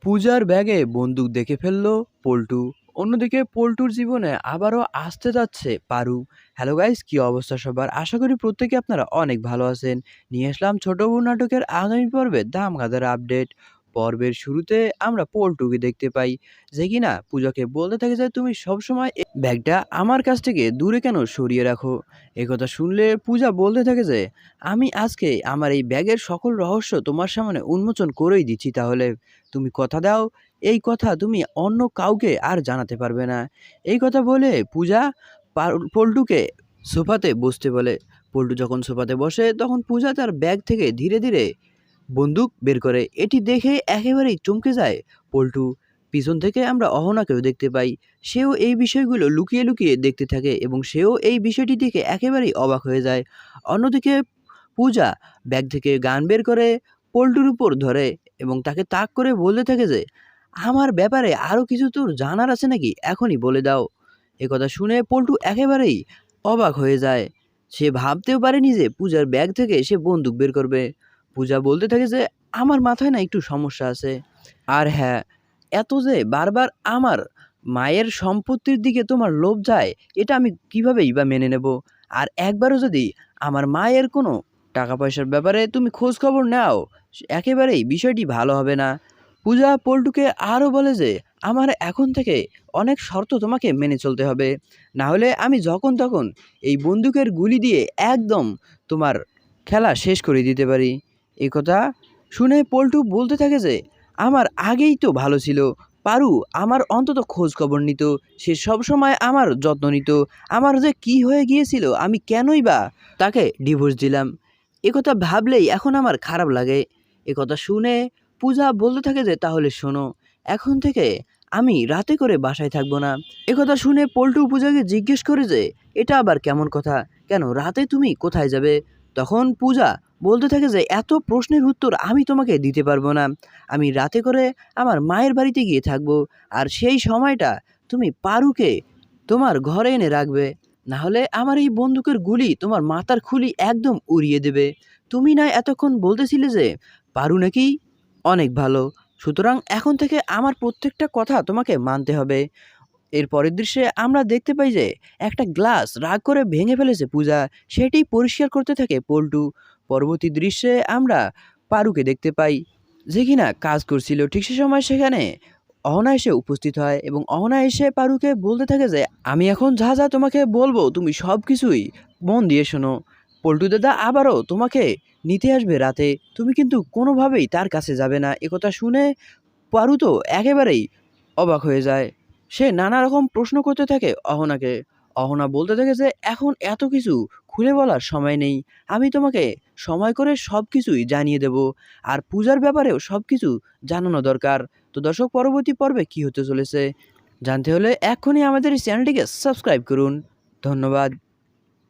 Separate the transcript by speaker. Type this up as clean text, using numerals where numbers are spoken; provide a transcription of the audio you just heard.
Speaker 1: পূজার ব্যাগে বন্দুক দেখে ফেললো পল্টু। অন্যদিকে পল্টুর জীবনে আবারও আসতে যাচ্ছে পারু। হ্যালো গাইস, কি অবস্থা সবার? আশা করি প্রত্যেকে আপনারা অনেক ভালো আছেন। নিয়ে আসলাম ছোট বউ নাটকের আগামী পর্বে ধামাকাদার আপডেট। পর্বের শুরুতে আমরা পল্টুকে দেখতে পাই, যে কিনা পূজাকে বলতে থাকে যে তুমি সবসময় এই ব্যাগটা আমার কাছ থেকে দূরে কেন সরিয়ে রাখো। কথা শুনলে পূজা বলতে থাকে যে আমি আজকে আমার এই ব্যাগের সকল রহস্য তোমার সামনে উন্মোচন করেই দিচ্ছি। তাহলে তুমি কথা দাও, এই কথা তুমি অন্য কাউকে আর জানাতে পারবে না। এই কথা বলে পূজা পল্টুকে সোফাতে বসতে বলে। পল্টু যখন সোফাতে বসে তখন পূজা তার ব্যাগ থেকে ধীরে ধীরে বন্দুক বের করে। এটি দেখে একেবারেই চমকে যায় পল্টু। পিছন থেকে আমরা অহনাকেও দেখতে পাই। সেও এই বিষয়গুলো লুকিয়ে লুকিয়ে দেখতে থাকে এবং সেও এই বিষয়টি দেখে একেবারেই অবাক হয়ে যায়। অন্যদিকে পূজা ব্যাগ থেকে গান বের করে পল্টুর উপর ধরে এবং তাকে তাক করে বলতে থাকে যে আমার ব্যাপারে আরও কিছু তোর জানার আছে নাকি, এখনই বলে দাও। কথা শুনে পল্টু একেবারেই অবাক হয়ে যায়। সে ভাবতেও পারেনি যে পূজার ব্যাগ থেকে সে বন্দুক বের করবে। পূজা বলতে থাকে যে আমার মাথায় না একটু সমস্যা আছে। আর হ্যাঁ, এত যে বারবার আমার মায়ের সম্পত্তির দিকে তোমার লোভ যায়, এটা আমি কিভাবেই বা মেনে নেব। আর একবারও যদি আমার মায়ের কোনো টাকা পয়সার ব্যাপারে তুমি খোঁজ খবর নাও, একেবারেই বিষয়টি ভালো হবে না। পূজা পল্টুকে আরও বলে যে আমার এখন থেকে অনেক শর্ত তোমাকে মেনে চলতে হবে, না হলে আমি যখন তখন এই বন্দুকের গুলি দিয়ে একদম তোমার খেলা শেষ করে দিতে পারি। কথা শুনে পল্টু বলতে থাকে যে আমার আগেই তো ভালো ছিল। পারু আমার অন্তত খোঁজ খবর নিত, সে সবসময় আমার যত্ন নিত। আমার যে কি হয়ে গিয়েছিল, আমি কেনই বা তাকে ডিভোর্স দিলাম, কথা ভাবলেই এখন আমার খারাপ লাগে। কথা শুনে পূজা বলতে থাকে যে তাহলে শোনো, এখন থেকে আমি রাতে করে বাসায় থাকবো না। কথা শুনে পল্টু পূজাকে জিজ্ঞেস করে যে এটা আবার কেমন কথা, কেন রাতে তুমি কোথায় যাবে? তখন পূজা বলতে থাকে যে এত প্রশ্নের উত্তর আমি তোমাকে দিতে পারবো না। আমি রাতে করে আমার মায়ের বাড়িতে গিয়ে থাকবো, আর সেই সময়টা তুমি পারুকে তোমার ঘরে এনে রাখবে, না হলে আমার এই বন্দুকের গুলি তোমার মাথার খুলি একদম উড়িয়ে দেবে। তুমি না এতক্ষণ বলতেছিলে যে পারু নাকি অনেক ভালো, সুতরাং এখন থেকে আমার প্রত্যেকটা কথা তোমাকে মানতে হবে। এর পরের দৃশ্যে আমরা দেখতে পাই যে একটা গ্লাস রাগ করে ভেঙে ফেলেছে পূজা, সেটি পরিষ্কার করতে থাকে পল্টু। পরবর্তী দৃশ্যে আমরা পারুকে দেখতে পাই, যে কিনা কাজ করছিল। ঠিক সে সময় সেখানে অহনা এসে উপস্থিত হয় এবং অহনা এসে পারুকে বলতে থাকে যে আমি এখন যা যা তোমাকে বলবো তুমি সব কিছুই মন দিয়ে শোনো। পল্টু দাদা আবারও তোমাকে নিতে আসবে রাতে, তুমি কিন্তু কোনোভাবেই তার কাছে যাবে না। কথা শুনে পারু তো একেবারেই অবাক হয়ে যায়। সে নানা রকম প্রশ্ন করতে থাকে অহনাকে। অহনা বলতে থাকে যে এখন এত কিছু খুলে বলার সময় নেই, আমি তোমাকে সময় করে সব কিছুই জানিয়ে দেব। আর পূজার ব্যাপারেও সব কিছু জানানো দরকার। তো দর্শক, পরবর্তী পর্বে কি হতে চলেছে জানতে হলে এক্ষুনি আমাদের এই চ্যানেলটিকে সাবস্ক্রাইব করুন। ধন্যবাদ।